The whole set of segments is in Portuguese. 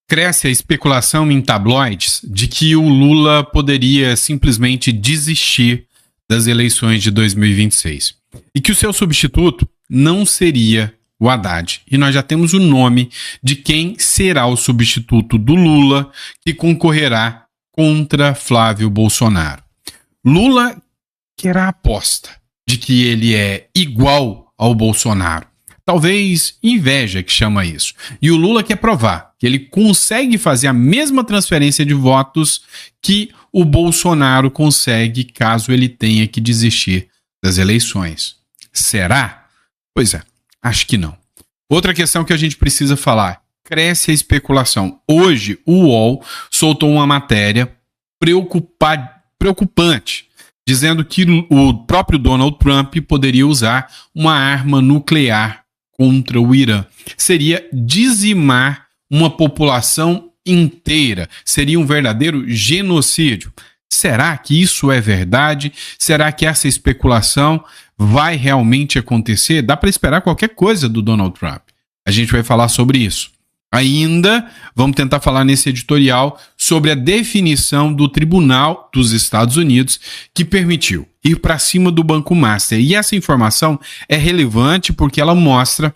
Cresce a especulação em tabloides de que o Lula poderia simplesmente desistir das eleições de 2026 e que o seu substituto não seria o Haddad. E nós já temos o nome de quem será o substituto do Lula que concorrerá contra Flávio Bolsonaro. Lula quer a aposta de que ele é igual ao Bolsonaro. Talvez inveja que chama isso. E o Lula quer provar que ele consegue fazer a mesma transferência de votos que o Bolsonaro consegue caso ele tenha que desistir das eleições. Será? Pois é, acho que não. Outra questão que a gente precisa falar. Cresce a especulação. Hoje, o UOL soltou uma matéria preocupante, dizendo que o próprio Donald Trump poderia usar uma arma nuclear contra o Irã. Seria dizimar uma população inteira. Seria um verdadeiro genocídio. Será que isso é verdade? Será que essa especulação vai realmente acontecer? Dá para esperar qualquer coisa do Donald Trump. A gente vai falar sobre isso. Ainda vamos tentar falar nesse editorial sobre a definição do Tribunal dos Estados Unidos que permitiu ir para cima do Banco Master. E essa informação é relevante porque ela mostra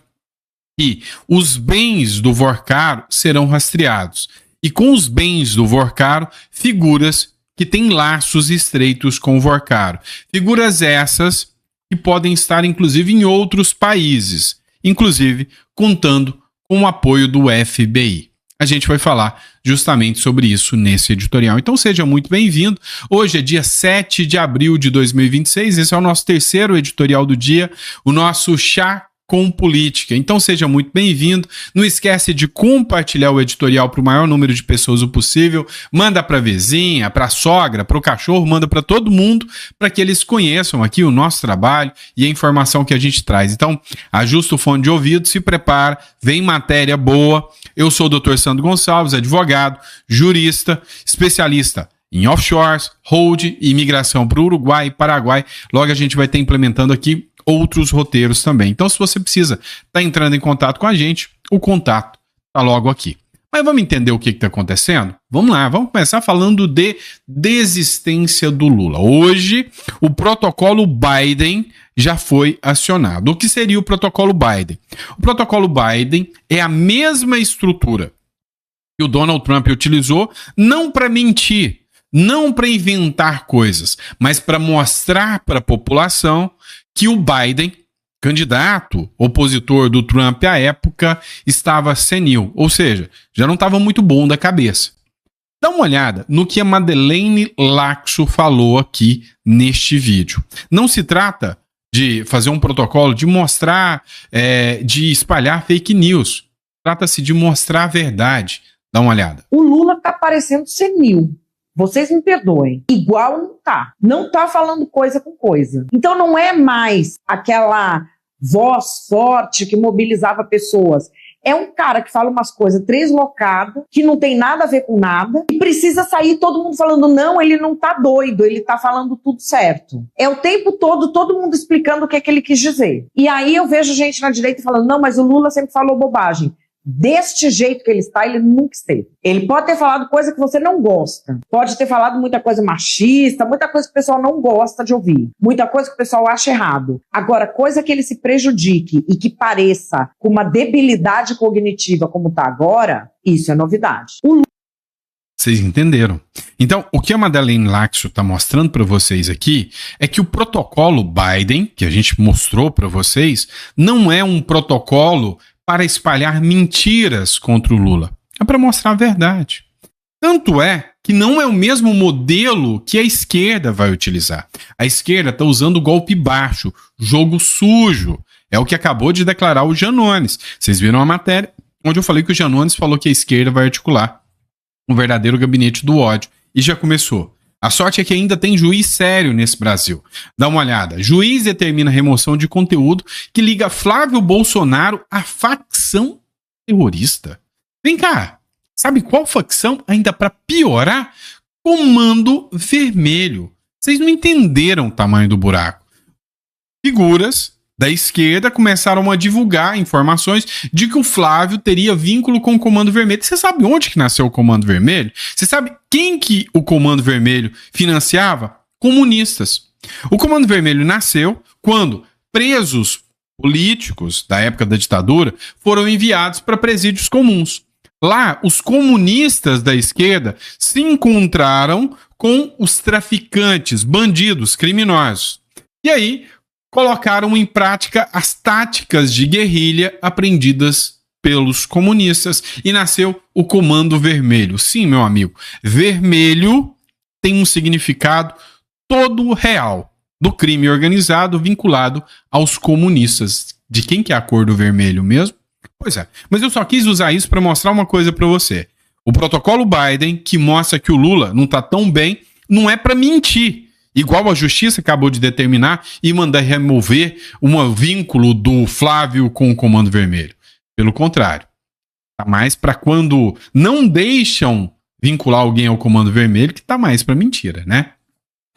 que os bens do Vorcaro serão rastreados. E com os bens do Vorcaro, figuras que têm laços estreitos com o Vorcaro. Figuras essas que podem estar inclusive em outros países, inclusive contando com o apoio do FBI. A gente vai falar justamente sobre isso nesse editorial. Então seja muito bem-vindo. Hoje é dia 7 de abril de 2026. Esse é o nosso terceiro editorial do dia, o nosso Chá com Política. Então seja muito bem-vindo. Não esquece de compartilhar o editorial para o maior número de pessoas o possível. Manda para a vizinha, para a sogra, para o cachorro, manda para todo mundo para que eles conheçam aqui o nosso trabalho e a informação que a gente traz. Então ajusta o fone de ouvido, se prepara, vem matéria boa. Eu sou o Dr. Sandro Gonçalves, advogado, jurista, especialista em offshores, hold e imigração para o Uruguai e Paraguai. Logo a gente vai estar implementando aqui outros roteiros também. Então, se você precisa estar entrando em contato com a gente, o contato está logo aqui. Mas vamos entender o que está acontecendo? Vamos lá, vamos começar falando de desistência do Lula. Hoje, o protocolo Biden já foi acionado. O que seria o protocolo Biden? O protocolo Biden é a mesma estrutura que o Donald Trump utilizou, não para mentir, não para inventar coisas, mas para mostrar para a população que o Biden, candidato opositor do Trump à época, estava senil, ou seja, já não estava muito bom da cabeça. Dá uma olhada no que a Madeleine Laxo falou aqui neste vídeo. Não se trata de fazer um protocolo de mostrar, de espalhar fake news. Trata-se de mostrar a verdade. Dá uma olhada. O Lula está parecendo senil. Vocês me perdoem. Igual não tá. Não tá falando coisa com coisa. Então não é mais aquela voz forte que mobilizava pessoas. É um cara que fala umas coisas treslocadas, que não tem nada a ver com nada, e precisa sair todo mundo falando, não, ele não tá doido, ele tá falando tudo certo. É o tempo todo mundo explicando o que ele quis dizer. E aí eu vejo gente na direita falando, não, mas o Lula sempre falou bobagem. Deste jeito que ele está, ele nunca esteve. Ele pode ter falado coisa que você não gosta. Pode ter falado muita coisa machista, muita coisa que o pessoal não gosta de ouvir. Muita coisa que o pessoal acha errado. Agora, coisa que ele se prejudique e que pareça com uma debilidade cognitiva como está agora, isso é novidade. Vocês entenderam? Então, o que a Madeleine Laxo está mostrando para vocês aqui é que o protocolo Biden, que a gente mostrou para vocês, não é um protocolo para espalhar mentiras contra o Lula. É para mostrar a verdade. Tanto é que não é o mesmo modelo que a esquerda vai utilizar. A esquerda está usando o golpe baixo, jogo sujo. É o que acabou de declarar o Janones. Vocês viram a matéria onde eu falei que o Janones falou que a esquerda vai articular um verdadeiro gabinete do ódio. E já começou. A sorte é que ainda tem juiz sério nesse Brasil. Dá uma olhada. Juiz determina a remoção de conteúdo que liga Flávio Bolsonaro à facção terrorista. Vem cá. Sabe qual facção? Ainda para piorar? Comando Vermelho. Vocês não entenderam o tamanho do buraco. Figuras da esquerda começaram a divulgar informações de que o Flávio teria vínculo com o Comando Vermelho. Você sabe onde que nasceu o Comando Vermelho? Você sabe quem que o Comando Vermelho financiava? Comunistas. O Comando Vermelho nasceu quando presos políticos da época da ditadura foram enviados para presídios comuns. Lá, os comunistas da esquerda se encontraram com os traficantes, bandidos, criminosos. E aí, colocaram em prática as táticas de guerrilha aprendidas pelos comunistas e nasceu o Comando Vermelho. Sim, meu amigo, vermelho tem um significado todo real do crime organizado vinculado aos comunistas. De quem que é a cor do vermelho mesmo? Pois é, mas eu só quis usar isso para mostrar uma coisa para você. O protocolo Biden, que mostra que o Lula não está tão bem, não é para mentir. Igual a justiça acabou de determinar e mandar remover um vínculo do Flávio com o Comando Vermelho. Pelo contrário, tá mais para quando não deixam vincular alguém ao Comando Vermelho, que tá mais para mentira, né?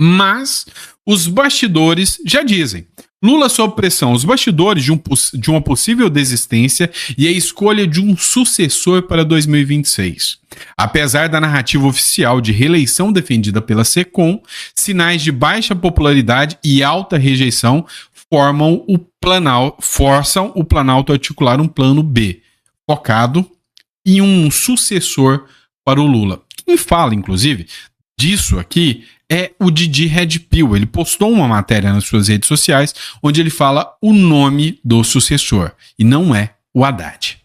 Mas os bastidores já dizem. Lula sob pressão, os bastidores de uma possível desistência e a escolha de um sucessor para 2026. Apesar da narrativa oficial de reeleição defendida pela SECOM, sinais de baixa popularidade e alta rejeição forçam o Planalto a articular um plano B, focado em um sucessor para o Lula. Quem fala, inclusive, disso aqui é o Didi Red Pill. Ele postou uma matéria nas suas redes sociais onde ele fala o nome do sucessor e não é o Haddad.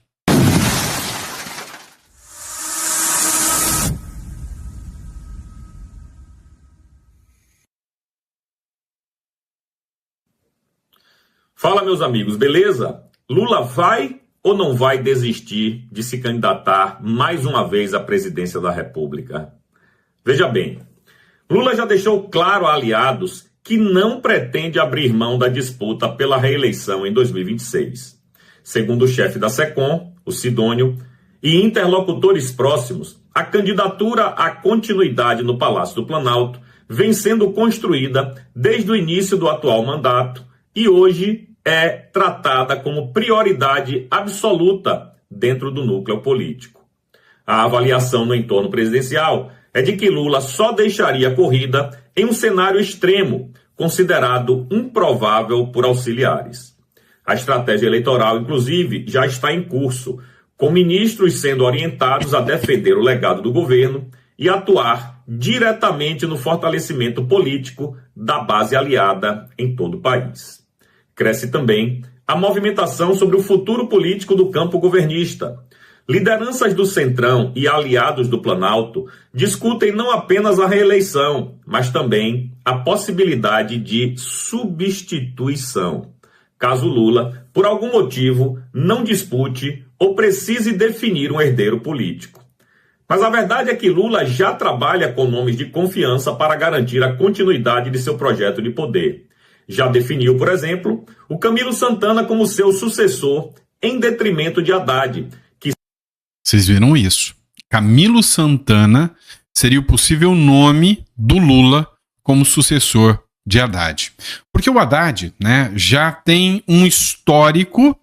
Fala, meus amigos, beleza? Lula vai ou não vai desistir de se candidatar mais uma vez à presidência da República? Veja bem, Lula já deixou claro a aliados que não pretende abrir mão da disputa pela reeleição em 2026. Segundo o chefe da SECOM, o Sidônio, e interlocutores próximos, a candidatura à continuidade no Palácio do Planalto vem sendo construída desde o início do atual mandato e hoje é tratada como prioridade absoluta dentro do núcleo político. A avaliação no entorno presidencial é de que Lula só deixaria a corrida em um cenário extremo, considerado improvável por auxiliares. A estratégia eleitoral, inclusive, já está em curso, com ministros sendo orientados a defender o legado do governo e atuar diretamente no fortalecimento político da base aliada em todo o país. Cresce também a movimentação sobre o futuro político do campo governista. Lideranças do Centrão e aliados do Planalto discutem não apenas a reeleição, mas também a possibilidade de substituição, caso Lula, por algum motivo, não dispute ou precise definir um herdeiro político. Mas a verdade é que Lula já trabalha com nomes de confiança para garantir a continuidade de seu projeto de poder. Já definiu, por exemplo, o Camilo Santana como seu sucessor, em detrimento de Haddad. Vocês viram isso? Camilo Santana seria o possível nome do Lula como sucessor de Haddad. Porque o Haddad, né, já tem um histórico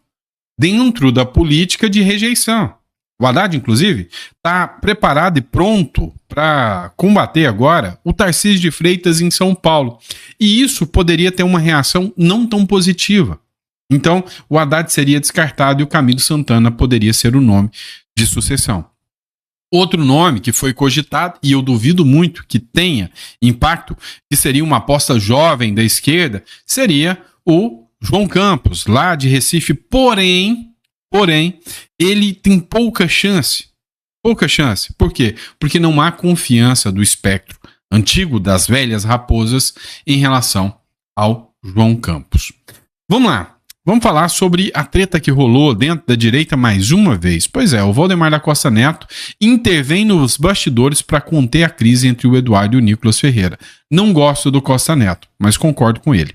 dentro da política de rejeição. O Haddad, inclusive, está preparado e pronto para combater agora o Tarcísio de Freitas em São Paulo. E isso poderia ter uma reação não tão positiva. Então, o Haddad seria descartado e o Camilo Santana poderia ser o nome de sucessão. Outro nome que foi cogitado, e eu duvido muito que tenha impacto, que seria uma aposta jovem da esquerda, seria o João Campos, lá de Recife. Porém, ele tem pouca chance. Pouca chance. Por quê? Porque não há confiança do espectro antigo das velhas raposas em relação ao João Campos. Vamos lá. Vamos falar sobre a treta que rolou dentro da direita mais uma vez. Pois é, o Valdemar da Costa Neto intervém nos bastidores para conter a crise entre o Eduardo e o Nicolas Ferreira. Não gosto do Costa Neto, mas concordo com ele.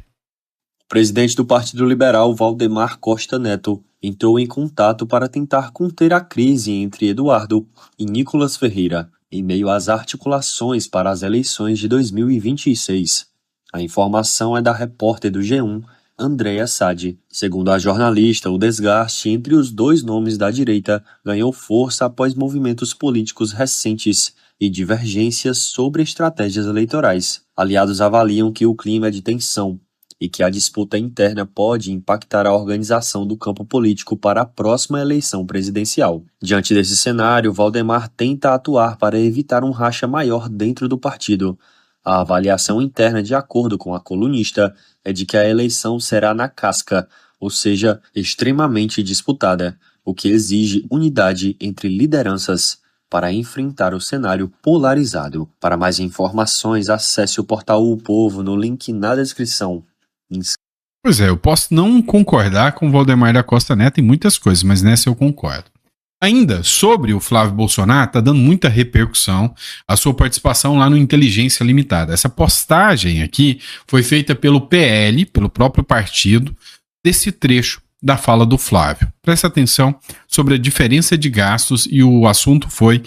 O presidente do Partido Liberal, Valdemar Costa Neto, entrou em contato para tentar conter a crise entre Eduardo e Nicolas Ferreira, em meio às articulações para as eleições de 2026. A informação é da repórter do G1, Andréa Sadi. Segundo a jornalista, o desgaste entre os dois nomes da direita ganhou força após movimentos políticos recentes e divergências sobre estratégias eleitorais. Aliados avaliam que o clima é de tensão e que a disputa interna pode impactar a organização do campo político para a próxima eleição presidencial. Diante desse cenário, Valdemar tenta atuar para evitar um racha maior dentro do partido. A avaliação interna, de acordo com a colunista, é de que a eleição será na casca, ou seja, extremamente disputada, o que exige unidade entre lideranças para enfrentar o cenário polarizado. Para mais informações, acesse o portal O Povo no link na descrição. Pois é, eu posso não concordar com o Valdemar da Costa Neto em muitas coisas, mas nessa eu concordo. Ainda sobre o Flávio Bolsonaro, está dando muita repercussão a sua participação lá no Inteligência Limitada. Essa postagem aqui foi feita pelo PL, pelo próprio partido, desse trecho da fala do Flávio. Presta atenção sobre a diferença de gastos e o assunto foi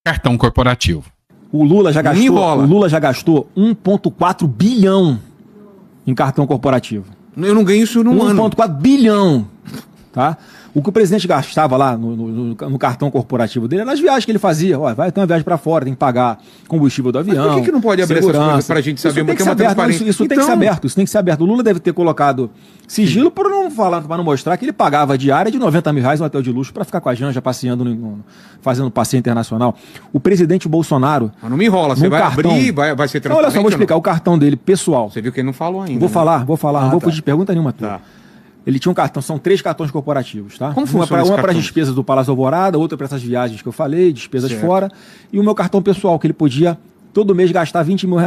cartão corporativo. O Lula já gastou 1,4 bilhão em cartão corporativo. Eu não ganho isso num ano. 1,4 bilhão, tá? O que o presidente gastava lá no cartão corporativo dele era nas viagens que ele fazia. Ó, vai ter uma viagem para fora, tem que pagar combustível do avião. Mas por que não pode abrir essas coisas para a gente saber? Isso tem que ser aberto. Isso tem que ser aberto. O Lula deve ter colocado sigilo para não mostrar que ele pagava diária de R$90 mil no hotel de luxo para ficar com a Janja passeando, fazendo passeio internacional. O presidente Bolsonaro... Mas não me enrola, você vai abrir, vai ser transparente. Olha só, vou explicar. O cartão dele, pessoal. Você viu que ele não falou ainda. Vou falar. Não vou pedir pergunta nenhuma. Tá. Ele tinha um cartão, são 3 cartões corporativos, tá? Como funciona uma para as despesas do Palácio Alvorada, outra para essas viagens que eu falei, despesas fora, e o meu cartão pessoal, que ele podia todo mês gastar R$20 mil.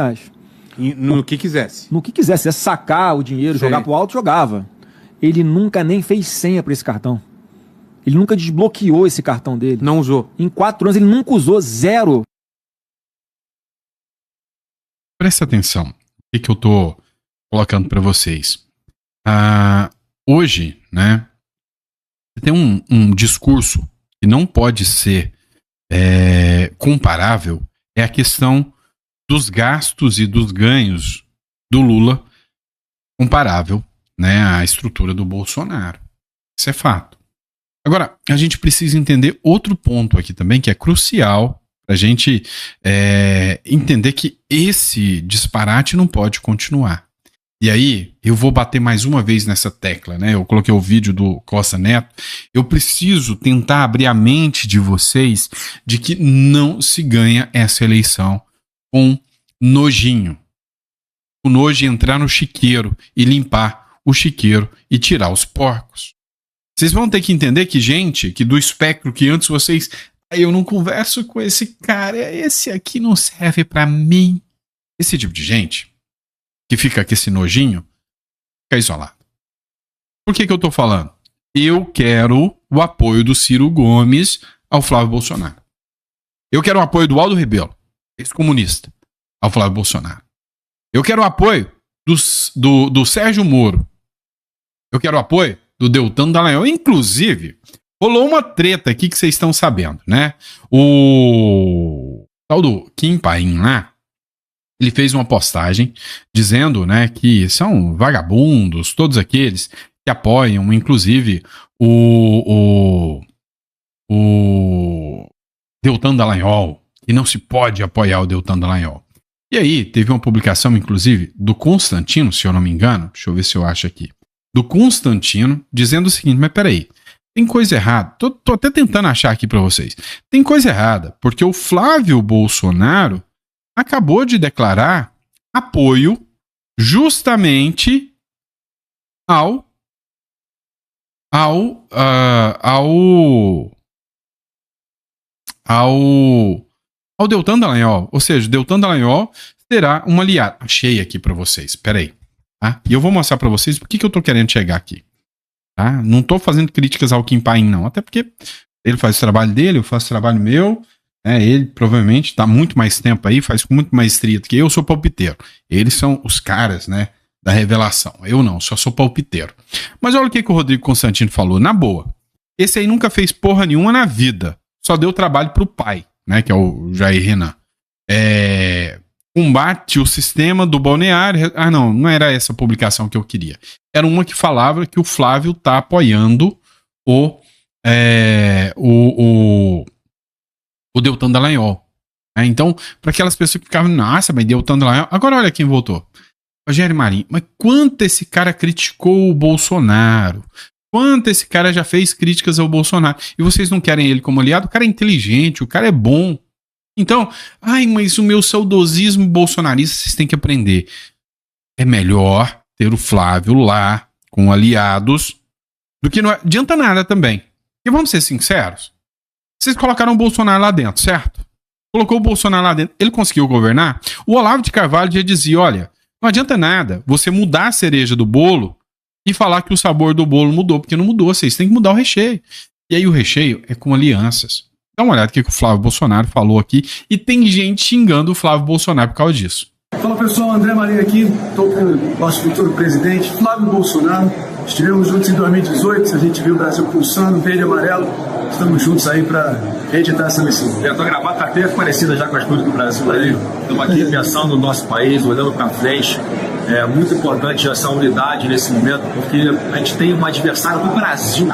E no que quisesse. No que quisesse, é sacar o dinheiro, jogar pro alto, jogava. Ele nunca nem fez senha para esse cartão. Ele nunca desbloqueou esse cartão dele. Não usou. Em 4 anos ele nunca usou, 0. Presta atenção, o que eu tô colocando para vocês. Hoje, né, tem um discurso que não pode ser comparável, é a questão dos gastos e dos ganhos do Lula comparável, né, à estrutura do Bolsonaro. Isso é fato. Agora, a gente precisa entender outro ponto aqui também, que é crucial para a gente entender que esse disparate não pode continuar. E aí, eu vou bater mais uma vez nessa tecla, né? Eu coloquei o vídeo do Costa Neto. Eu preciso tentar abrir a mente de vocês de que não se ganha essa eleição com nojinho. O nojo é entrar no chiqueiro e limpar o chiqueiro e tirar os porcos. Vocês vão ter que entender que gente, que do espectro que antes vocês... Eu não converso com esse cara, esse aqui não serve pra mim. Esse tipo de gente que fica com esse nojinho, fica isolado. Por que eu tô falando? Eu quero o apoio do Ciro Gomes ao Flávio Bolsonaro. Eu quero o apoio do Aldo Rebelo, ex-comunista, ao Flávio Bolsonaro. Eu quero o apoio do Sérgio Moro. Eu quero o apoio do Deltan Dallagnol. Inclusive, rolou uma treta aqui que vocês estão sabendo, né? O tal do Kim Paim lá, ele fez uma postagem dizendo, né, que são vagabundos, todos aqueles que apoiam, inclusive, o Deltan Dallagnol, e não se pode apoiar o Deltan Dallagnol. E aí, teve uma publicação, inclusive, do Constantino, se eu não me engano, deixa eu ver se eu acho aqui, do Constantino, dizendo o seguinte, mas peraí, tem coisa errada, tô até tentando achar aqui para vocês, tem coisa errada, porque o Flávio Bolsonaro acabou de declarar apoio justamente ao Deltan Dallagnol. Ou seja, Deltan Dallagnol será um aliado. Achei aqui para vocês, peraí. Tá? E eu vou mostrar para vocês por que eu tô querendo chegar aqui. Tá? Não tô fazendo críticas ao Kim Paim, não. Até porque ele faz o trabalho dele, eu faço o trabalho meu. Ele provavelmente está muito mais tempo aí, faz com muito maestria do que eu sou palpiteiro. Eles são os caras, né, da revelação. Eu não, só sou palpiteiro. Mas olha o que o Rodrigo Constantino falou, na boa. Esse aí nunca fez porra nenhuma na vida. Só deu trabalho pro pai, né, que é o Jair Renan. combate o sistema do balneário. Ah, não era essa publicação que eu queria. Era uma que falava que o Flávio tá apoiando o Deltan Dallagnol. Então, para aquelas pessoas que ficavam, nossa, mas Deltan Dallagnol. Agora olha quem voltou. Rogério Marinho. Mas quanto esse cara criticou o Bolsonaro? Quanto esse cara já fez críticas ao Bolsonaro? E vocês não querem ele como aliado? O cara é inteligente, o cara é bom. Então, mas o meu saudosismo bolsonarista vocês têm que aprender. É melhor ter o Flávio lá com aliados do que não adianta nada também. E vamos ser sinceros. Vocês colocaram o Bolsonaro lá dentro, certo? Colocou o Bolsonaro lá dentro. Ele conseguiu governar? O Olavo de Carvalho já dizia, olha, não adianta nada você mudar a cereja do bolo e falar que o sabor do bolo mudou, porque não mudou. Vocês têm que mudar o recheio. E aí o recheio é com alianças. Dá uma olhada no que o Flávio Bolsonaro falou aqui. E tem gente xingando o Flávio Bolsonaro por causa disso. Fala pessoal, André Marinho aqui. Estou com o nosso futuro presidente, Flávio Bolsonaro. Estivemos juntos em 2018. A gente viu o Brasil pulsando, verde e amarelo. Estamos juntos aí para reeditar essa missão. A tua gravata até parecida já com as cores do Brasil aí. Estamos aqui pensando no nosso país, olhando para frente. É muito importante essa unidade nesse momento, porque a gente tem um adversário do Brasil,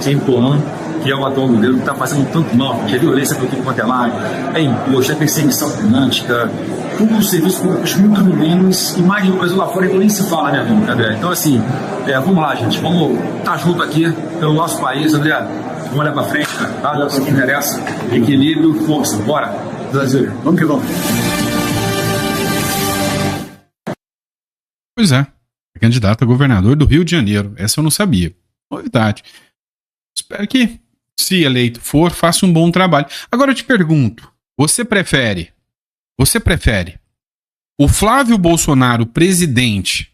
que é impondo, que é o atual governo, que está fazendo tanto mal, que é violência por tudo quanto é lado, é imposto, é perseguição climática, tudo os serviços públicos muito ruins, imagem do Brasil lá fora, então nem se fala, né, André? Então, assim, vamos lá, gente, vamos estar junto aqui pelo nosso país, André, vamos olhar para frente, tá? É o que interessa, equilíbrio, força, bora! Brasil, vamos que vamos! Pois é, é candidato a governador do Rio de Janeiro. Essa eu não sabia. Novidade. Espero que, se eleito for, faça um bom trabalho. Agora eu te pergunto, você prefere o Flávio Bolsonaro presidente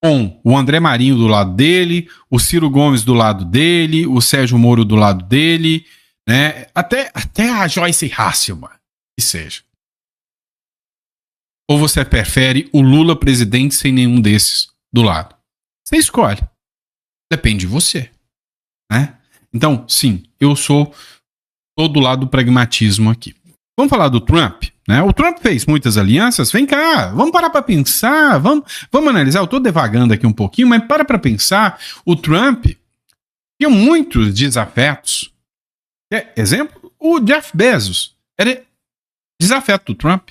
com o André Marinho do lado dele, o Ciro Gomes do lado dele, o Sérgio Moro do lado dele, né? Até a Joyce Hasselmann, que seja. Ou você prefere o Lula presidente sem nenhum desses do lado? Você escolhe. Depende de você. Né? Então, sim, eu sou do lado do pragmatismo aqui. Vamos falar do Trump? Né? O Trump fez muitas alianças. Vem cá, vamos parar para pensar. Vamos analisar. Eu estou devagando aqui um pouquinho, mas para pensar. O Trump tinha muitos desafetos. Exemplo, o Jeff Bezos era desafeto do Trump.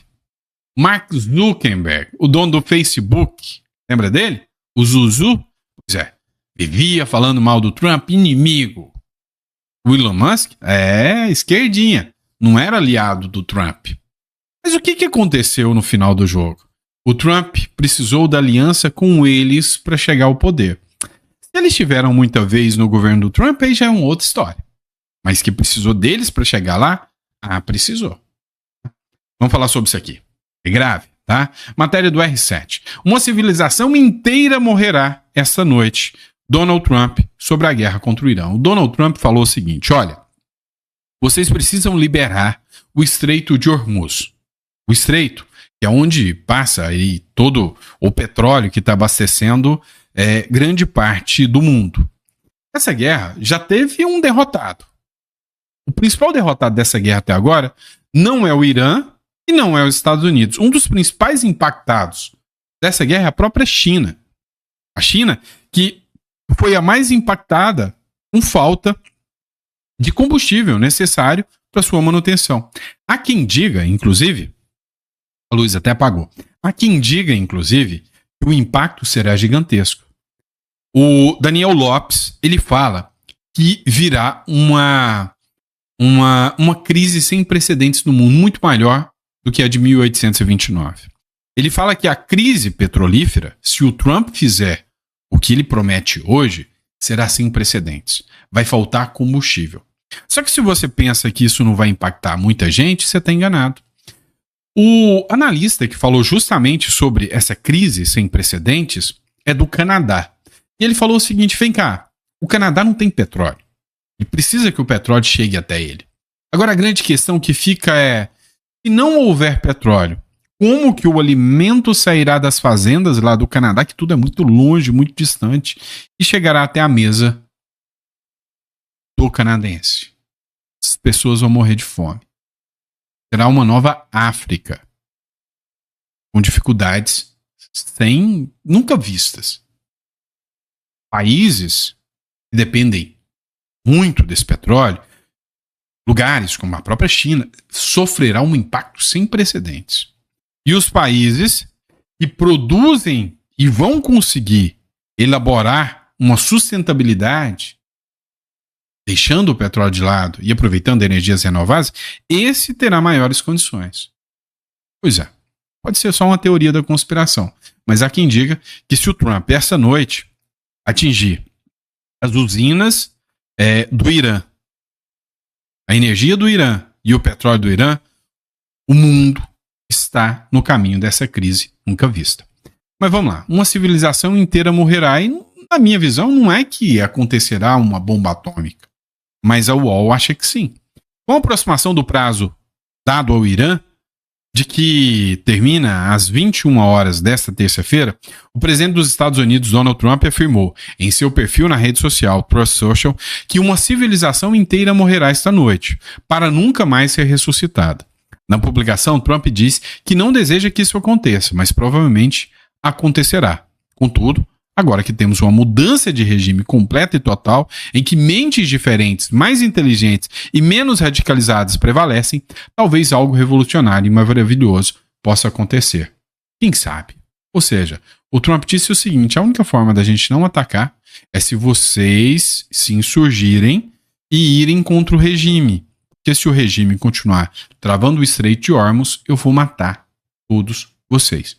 Mark Zuckerberg, o dono do Facebook, lembra dele? O Zuzu? Pois é, vivia falando mal do Trump, inimigo. O Elon Musk? Esquerdinha, não era aliado do Trump. Mas o que aconteceu no final do jogo? O Trump precisou da aliança com eles para chegar ao poder. Se eles tiveram muita vez no governo do Trump, aí já é uma outra história. Mas que precisou deles para chegar lá? Precisou. Vamos falar sobre isso aqui. É grave, tá? Matéria do R7. Uma civilização inteira morrerá esta noite. Donald Trump sobre a guerra contra o Irã. O Donald Trump falou o seguinte, olha, vocês precisam liberar o Estreito de Hormuz. O Estreito, que é onde passa aí todo o petróleo que está abastecendo grande parte do mundo. Essa guerra já teve um derrotado. O principal derrotado dessa guerra até agora não é o Irã, e não é os Estados Unidos. Um dos principais impactados dessa guerra é a própria China. A China, que foi a mais impactada com falta de combustível necessário para sua manutenção. Há quem diga, inclusive, a luz até apagou, há quem diga, inclusive, que o impacto será gigantesco. O Daniel Lopes, ele fala que virá uma crise sem precedentes no mundo, muito maior do que a de 1829. Ele fala que a crise petrolífera, se o Trump fizer o que ele promete hoje, será sem precedentes. Vai faltar combustível. Só que se você pensa que isso não vai impactar muita gente, você está enganado. O analista que falou justamente sobre essa crise sem precedentes é do Canadá. E ele falou o seguinte, vem cá, o Canadá não tem petróleo. E precisa que o petróleo chegue até ele. Agora a grande questão que fica é, se não houver petróleo, como que o alimento sairá das fazendas lá do Canadá, que tudo é muito longe, muito distante, e chegará até a mesa do canadense? As pessoas vão morrer de fome. Será uma nova África. com dificuldades nunca vistas. Países que dependem muito desse petróleo, lugares como a própria China, sofrerá um impacto sem precedentes. E os países que produzem e vão conseguir elaborar uma sustentabilidade, deixando o petróleo de lado e aproveitando energias renováveis, esse terá maiores condições. Pois é, pode ser só uma teoria da conspiração, mas há quem diga que se o Trump, essa noite, atingir as usinas do Irã, a energia do Irã e o petróleo do Irã, o mundo está no caminho dessa crise nunca vista. Mas vamos lá, uma civilização inteira morrerá e, na minha visão, não é que acontecerá uma bomba atômica, mas a UOL acha que sim. Com a aproximação do prazo dado ao Irã, de que termina às 21 horas desta terça-feira, o presidente dos Estados Unidos, Donald Trump, afirmou em seu perfil na rede social Truth Social que uma civilização inteira morrerá esta noite, para nunca mais ser ressuscitada. Na publicação, Trump diz que não deseja que isso aconteça, mas provavelmente acontecerá. Contudo, agora que temos uma mudança de regime completa e total, em que mentes diferentes, mais inteligentes e menos radicalizadas prevalecem, talvez algo revolucionário e maravilhoso possa acontecer. Quem sabe? Ou seja, o Trump disse o seguinte: a única forma da gente não atacar é se vocês se insurgirem e irem contra o regime. Porque se o regime continuar travando o Estreito de Hormuz, eu vou matar todos vocês.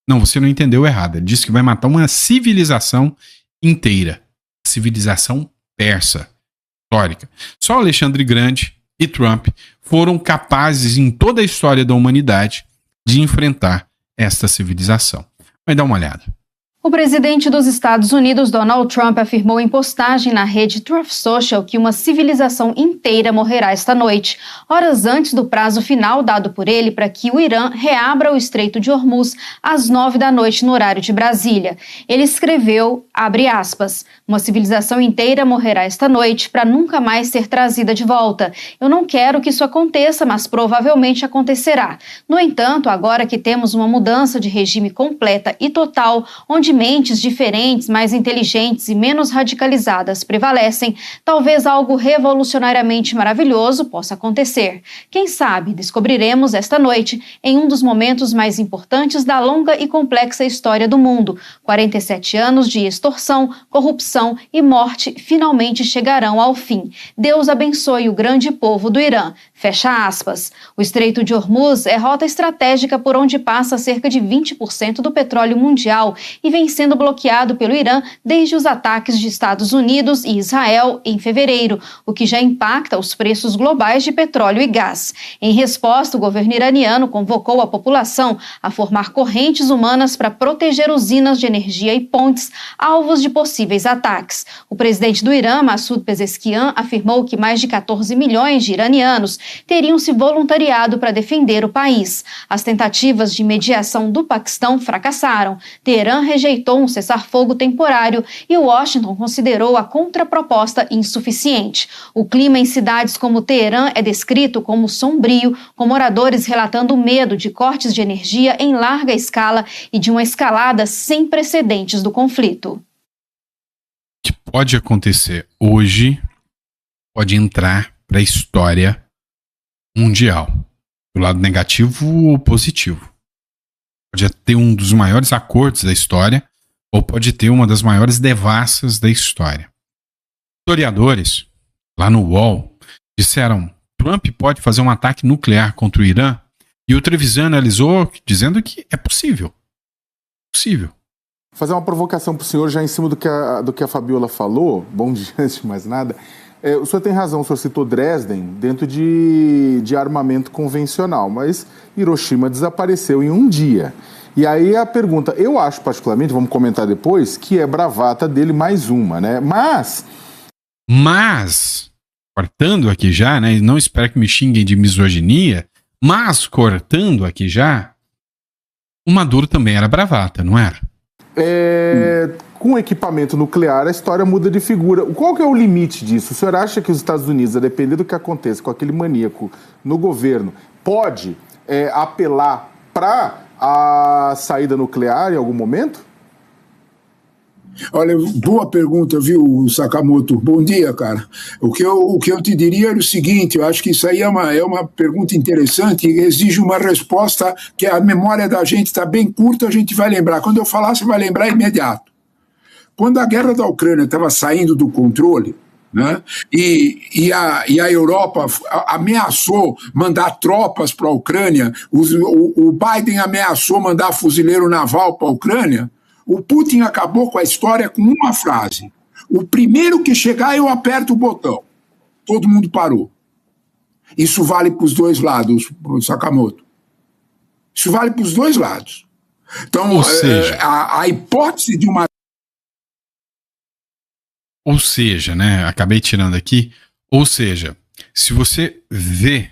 Não, você não entendeu errado. Ele disse que vai matar uma civilização inteira. Civilização persa, histórica. Só Alexandre Grande e Trump foram capazes em toda a história da humanidade de enfrentar esta civilização. Vai dar uma olhada. O presidente dos Estados Unidos, Donald Trump, afirmou em postagem na rede Truth Social que uma civilização inteira morrerá esta noite, horas antes do prazo final dado por ele para que o Irã reabra o Estreito de Hormuz às 9 da noite no horário de Brasília. Ele escreveu, abre aspas, uma civilização inteira morrerá esta noite para nunca mais ser trazida de volta. Eu não quero que isso aconteça, mas provavelmente acontecerá. No entanto, agora que temos uma mudança de regime completa e total, onde mentes diferentes, mais inteligentes e menos radicalizadas prevalecem, talvez algo revolucionariamente maravilhoso possa acontecer. Quem sabe descobriremos esta noite em um dos momentos mais importantes da longa e complexa história do mundo. 47 anos de extorsão, corrupção e morte finalmente chegarão ao fim. Deus abençoe o grande povo do Irã. Fecha aspas. O Estreito de Hormuz é rota estratégica por onde passa cerca de 20% do petróleo mundial e vem sendo bloqueado pelo Irã desde os ataques de Estados Unidos e Israel em fevereiro, o que já impacta os preços globais de petróleo e gás. Em resposta, o governo iraniano convocou a população a formar correntes humanas para proteger usinas de energia e pontes alvos de possíveis ataques. O presidente do Irã, Massoud Pezeshkian, afirmou que mais de 14 milhões de iranianos teriam se voluntariado para defender o país. As tentativas de mediação do Paquistão fracassaram. Teherã rejeitou um cessar-fogo temporário e Washington considerou a contraproposta insuficiente. O clima em cidades como Teherã é descrito como sombrio, com moradores relatando o medo de cortes de energia em larga escala e de uma escalada sem precedentes do conflito. O que pode acontecer hoje pode entrar para a história mundial, do lado negativo ou positivo. Pode ter um dos maiores acordos da história ou pode ter uma das maiores devassas da história. Historiadores, lá no UOL, disseram: Trump pode fazer um ataque nuclear contra o Irã, e o Trevisan analisou dizendo que é possível. Possível. Fazer uma provocação para o senhor já em cima do que a Fabiola falou. Bom dia, antes de mais nada. O senhor tem razão, o senhor citou Dresden dentro de armamento convencional, mas Hiroshima desapareceu em um dia. E aí a pergunta, eu acho particularmente, vamos comentar depois, que é bravata dele mais uma, né? Mas, cortando aqui já, né? Não espero que me xinguem de misoginia, mas cortando aqui já, o Maduro também era bravata, não era? Com equipamento nuclear, a história muda de figura. Qual que é o limite disso? O senhor acha que os Estados Unidos, a depender do que aconteça com aquele maníaco no governo, pode apelar para a saída nuclear em algum momento? Olha, boa pergunta, viu, Sakamoto? Bom dia, cara. O que eu te diria era o seguinte, eu acho que isso aí é uma pergunta interessante e exige uma resposta que a memória da gente está bem curta, a gente vai lembrar. Quando eu falar, você vai lembrar imediato. Quando a guerra da Ucrânia estava saindo do controle, né, e a Europa ameaçou mandar tropas para a Ucrânia, o Biden ameaçou mandar fuzileiro naval para a Ucrânia, o Putin acabou com a história com uma frase: o primeiro que chegar eu aperto o botão. Todo mundo parou. Isso vale para os dois lados, Sakamoto. Isso vale para os dois lados. Então, ou seja, a hipótese de uma... Ou seja, né? Acabei tirando aqui. Ou seja, se você vê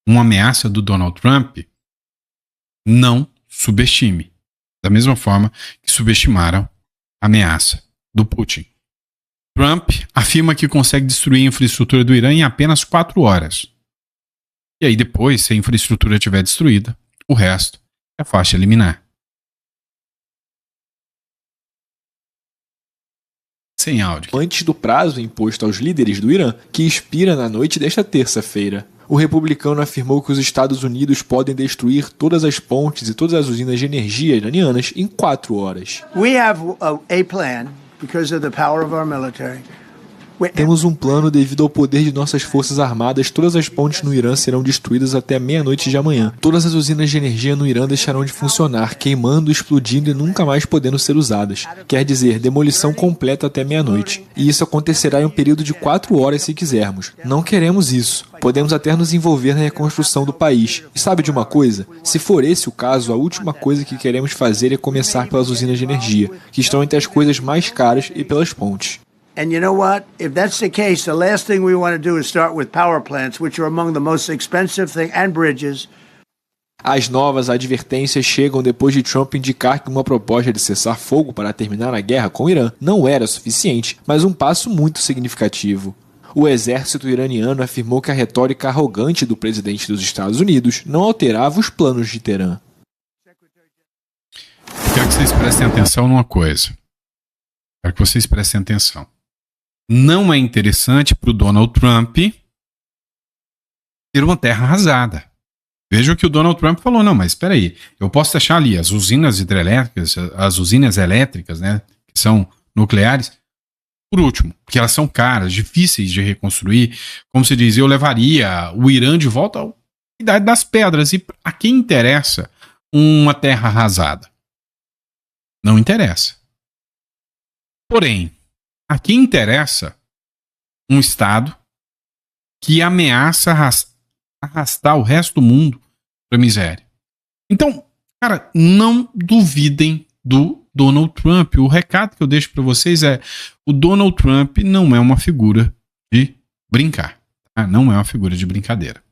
uma ameaça do Donald Trump, não subestime. Da mesma forma que subestimaram a ameaça do Putin. Trump afirma que consegue destruir a infraestrutura do Irã em apenas 4 horas. E aí depois, se a infraestrutura estiver destruída, o resto é fácil eliminar. Sem áudio. Antes do prazo imposto aos líderes do Irã, que expira na noite desta terça-feira. O republicano afirmou que os Estados Unidos podem destruir todas as pontes e todas as usinas de energia iranianas em 4 horas. Temos um plano devido ao poder de nossas forças armadas. Todas as pontes no Irã serão destruídas até a meia-noite de amanhã. Todas as usinas de energia no Irã deixarão de funcionar, queimando, explodindo e nunca mais podendo ser usadas. Quer dizer, demolição completa até meia-noite. E isso acontecerá em um período de 4 horas se quisermos. Não queremos isso. Podemos até nos envolver na reconstrução do país. E sabe de uma coisa? Se for esse o caso, a última coisa que queremos fazer é começar pelas usinas de energia, que estão entre as coisas mais caras, e pelas pontes. And you know what? If that's the case, the last thing we want to do is start with power plants, which are among the most expensive things, and bridges. As novas advertências chegam depois de Trump indicar que uma proposta de cessar fogo para terminar a guerra com o Irã não era suficiente, mas um passo muito significativo. O exército iraniano afirmou que a retórica arrogante do presidente dos Estados Unidos não alterava os planos de Teherã. Quero que vocês prestem atenção numa coisa. Quero que vocês prestem atenção. Não é interessante para o Donald Trump ter uma terra arrasada. Veja o que o Donald Trump falou. Não, mas espera aí. Eu posso deixar ali as usinas hidrelétricas, as usinas elétricas, né, que são nucleares, por último, porque elas são caras, difíceis de reconstruir. Como se diz, eu levaria o Irã de volta à Idade das Pedras. E a quem interessa uma terra arrasada? Não interessa. Porém, a quem interessa um Estado que ameaça arrastar o resto do mundo para a miséria. Então, cara, não duvidem do Donald Trump. O recado que eu deixo para vocês é: o Donald Trump não é uma figura de brincar. Tá? Não é uma figura de brincadeira.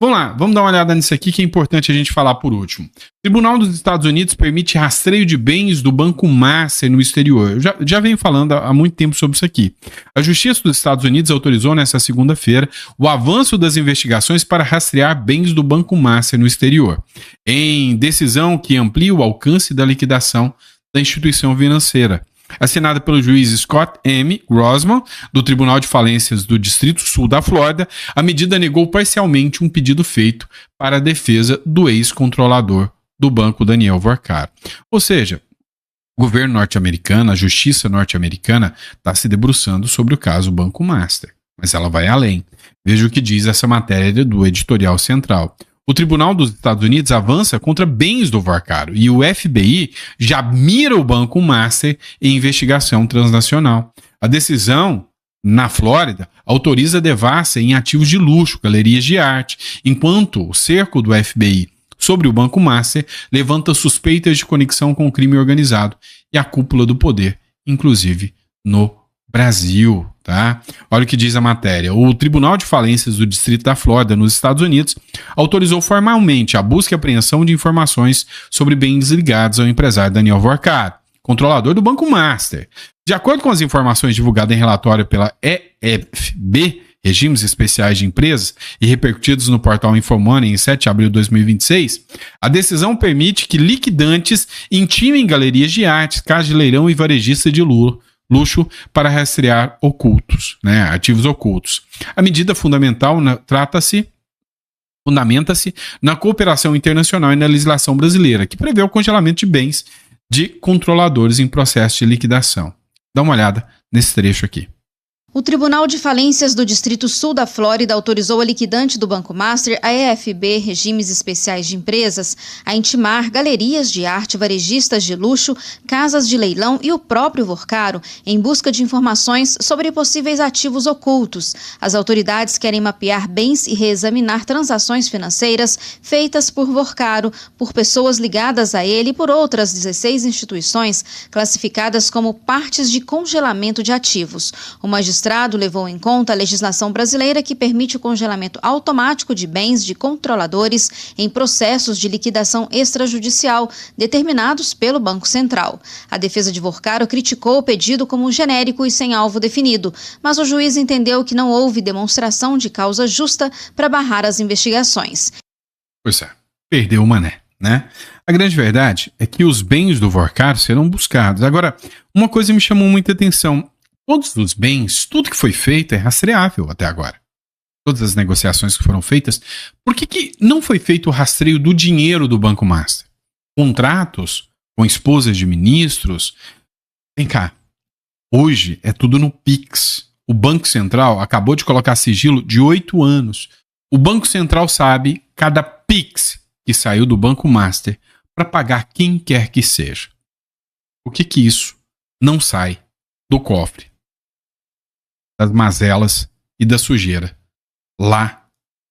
Vamos lá, vamos dar uma olhada nisso aqui que é importante a gente falar por último. O Tribunal dos Estados Unidos permite rastreio de bens do Banco Master no exterior. Eu já venho falando há muito tempo sobre isso aqui. A Justiça dos Estados Unidos autorizou nesta segunda-feira o avanço das investigações para rastrear bens do Banco Master no exterior, em decisão que amplia o alcance da liquidação da instituição financeira. Assinada pelo juiz Scott M. Grossman, do Tribunal de Falências do Distrito Sul da Flórida, a medida negou parcialmente um pedido feito para a defesa do ex-controlador do banco Daniel Vaccaro. Ou seja, o governo norte-americano, a justiça norte-americana, está se debruçando sobre o caso Banco Master. Mas ela vai além. Veja o que diz essa matéria do editorial central. O Tribunal dos Estados Unidos avança contra bens do Vaccaro e o FBI já mira o Banco Master em investigação transnacional. A decisão, na Flórida, autoriza a devassa em ativos de luxo, galerias de arte, enquanto o cerco do FBI sobre o Banco Master levanta suspeitas de conexão com o crime organizado e a cúpula do poder, inclusive no Brasil. Tá? Olha o que diz a matéria. O Tribunal de Falências do Distrito da Flórida, nos Estados Unidos, autorizou formalmente a busca e apreensão de informações sobre bens ligados ao empresário Daniel Vaccaro, controlador do Banco Master. De acordo com as informações divulgadas em relatório pela EFB, regimes especiais de empresas e repercutidos no portal Infomoney em 7 de abril de 2026, a decisão permite que liquidantes intimem galerias de arte, casas de leilão e varejistas de luxo para rastrear ocultos, né, ativos ocultos. A medida fundamental fundamenta-se na cooperação internacional e na legislação brasileira, que prevê o congelamento de bens de controladores em processo de liquidação. Dá uma olhada nesse trecho aqui. O Tribunal de Falências do Distrito Sul da Flórida autorizou a liquidante do Banco Master, a EFB Regimes Especiais de Empresas, a intimar galerias de arte, varejistas de luxo, casas de leilão e o próprio Vorcaro em busca de informações sobre possíveis ativos ocultos. As autoridades querem mapear bens e reexaminar transações financeiras feitas por Vorcaro, por pessoas ligadas a ele e por outras 16 instituições classificadas como partes de congelamento de ativos. O magistrado levou em conta a legislação brasileira que permite o congelamento automático de bens de controladores em processos de liquidação extrajudicial determinados pelo Banco Central. A defesa de Vorcaro criticou o pedido como genérico e sem alvo definido, mas o juiz entendeu que não houve demonstração de causa justa para barrar as investigações. Pois é, perdeu o mané, né? A grande verdade é que os bens do Vorcaro serão buscados. Agora, uma coisa me chamou muita atenção. Todos os bens, tudo que foi feito é rastreável até agora. Todas as negociações que foram feitas. Por que não foi feito o rastreio do dinheiro do Banco Master? Contratos com esposas de ministros? Vem cá. Hoje é tudo no Pix. O Banco Central acabou de colocar sigilo de 8 anos. O Banco Central sabe cada Pix que saiu do Banco Master para pagar quem quer que seja. Por que isso não sai do cofre das mazelas e da sujeira lá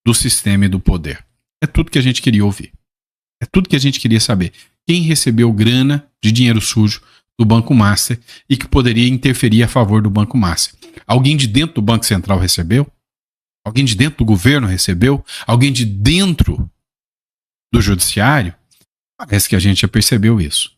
do sistema e do poder? É tudo que a gente queria ouvir. É tudo que a gente queria saber. Quem recebeu grana de dinheiro sujo do Banco Master e que poderia interferir a favor do Banco Master? Alguém de dentro do Banco Central recebeu? Alguém de dentro do governo recebeu? Alguém de dentro do judiciário? Parece que a gente já percebeu isso.